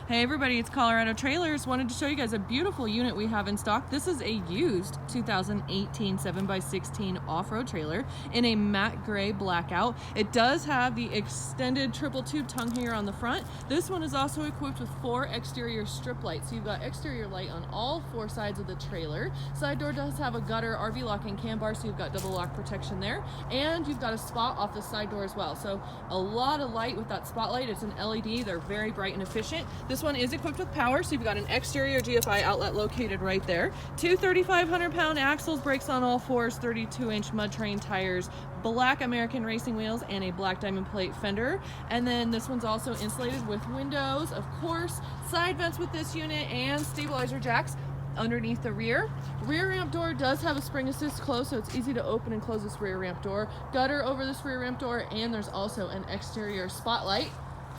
Hey everybody, it's Colorado Trailers. Wanted to show you guys a beautiful unit we have in stock. This is a used 2018 7x16 off-road trailer in a matte gray blackout. It does have the extended triple tube tongue hanger on the front. This one is also equipped with 4 exterior strip lights. So you've got exterior light on all 4 sides of the trailer. Side door does have a gutter, RV lock, and cam bar, so you've got double lock protection there. And you've got a spot off the side door as well. So a lot of light with that spotlight. It's an LED. They're very bright and efficient. This one is equipped with power, so you've got an exterior GFI outlet located right there. 2 3,500-pound axles, brakes on all 4s, 32-inch mud terrain tires, black American racing wheels, and a black diamond plate fender. And then this one's also insulated with windows, of course, side vents with this unit, and stabilizer jacks underneath the rear. Rear ramp door does have a spring assist close, so it's easy to open and close this rear ramp door. Gutter over this rear ramp door, and there's also an exterior spotlight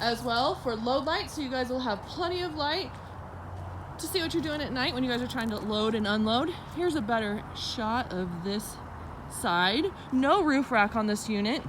as well for load light, so you guys will have plenty of light to see what you're doing at night when you guys are trying to load and unload. Here's a better shot of this side. No roof rack on this unit.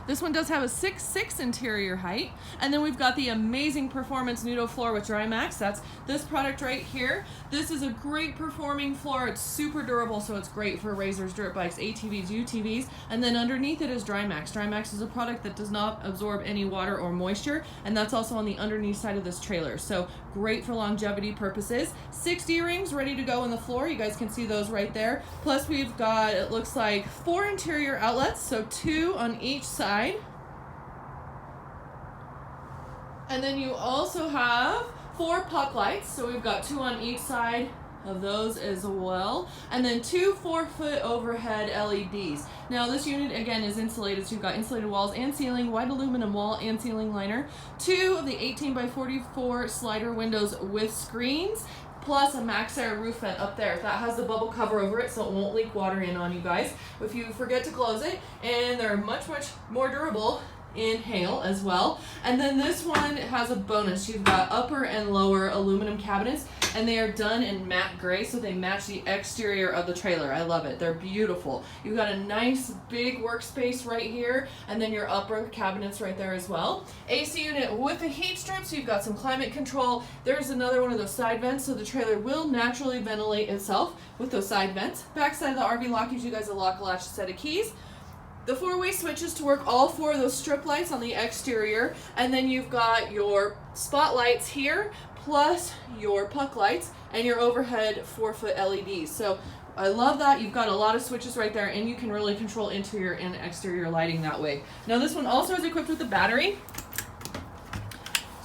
This one does have a 6'6" interior height. And then we've got the amazing performance Nudo floor with Drymax. That's this product right here. This is a great performing floor. It's super durable, so it's great for razors, dirt bikes, ATVs, UTVs. And then underneath it is Drymax. Drymax is a product that does not absorb any water or moisture, and that's also on the underneath side of this trailer. So great for longevity purposes. 6 D-rings ready to go on the floor. You guys can see those right there. Plus we've got, it looks like 4 interior outlets, so 2 on each side. And then you also have 4 puck lights, so we've got 2 on each side of those as well, and then 2 4-foot overhead LEDs. Now this unit again is insulated, so you've got insulated walls and ceiling, white aluminum wall and ceiling liner, 2 of the 18x44 slider windows with screens, plus a MaxAir roof vent up there. That has the bubble cover over it, so it won't leak water in on you guys if you forget to close it, and they're much more durable in hail as well. And then this one has a bonus. You've got upper and lower aluminum cabinets, and they are done in matte gray, so they match the exterior of the trailer. I love it. They're beautiful. You've got a nice big workspace right here, and then your upper cabinets right there as well. AC unit with the heat strips. So you've got some climate control. There's another one of those side vents, so the trailer will naturally ventilate itself with those side vents. Back side of the RV lock gives you guys a lock latch set of keys. The 4-way switches to work all 4 of those strip lights on the exterior, and then you've got your spotlights here, plus your puck lights, and your overhead 4-foot LEDs. So I love that. You've got a lot of switches right there, and you can really control interior and exterior lighting that way. Now this one also is equipped with a battery.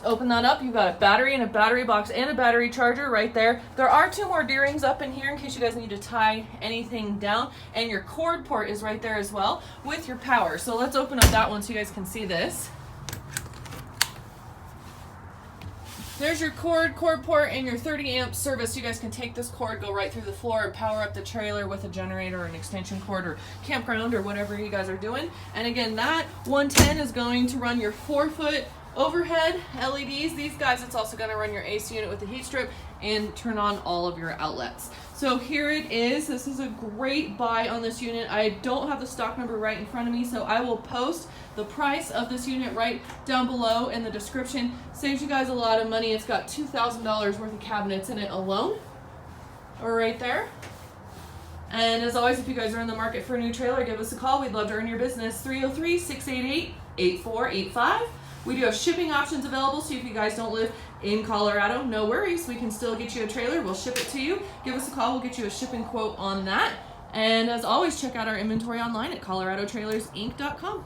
Open that up, you've got a battery and a battery box and a battery charger right there. There are 2 more D-rings up in here in case you guys need to tie anything down, and your cord port is right there as well with your power. So let's open up that one so you guys can see this. There's your cord port, and your 30 amp service. You guys can take this cord, go right through the floor, and power up the trailer with a generator or an extension cord or campground or whatever you guys are doing. And again, that 110 is going to run your 4-foot overhead LEDs. These guys, it's also going to run your AC unit with the heat strip and turn on all of your outlets. So here it is. This is a great buy on this unit. I don't have the stock number right in front of me, so I will post the price of this unit right down below in the description. Saves you guys a lot of money. It's got $2,000 worth of cabinets in it alone, or right there. And as always, if you guys are in the market for a new trailer, give us a call. We'd love to earn your business. 303-688-8485. We do have shipping options available, so if you guys don't live in Colorado, no worries. We can still get you a trailer. We'll ship it to you. Give us a call. We'll get you a shipping quote on that. And as always, check out our inventory online at coloradotrailersinc.com.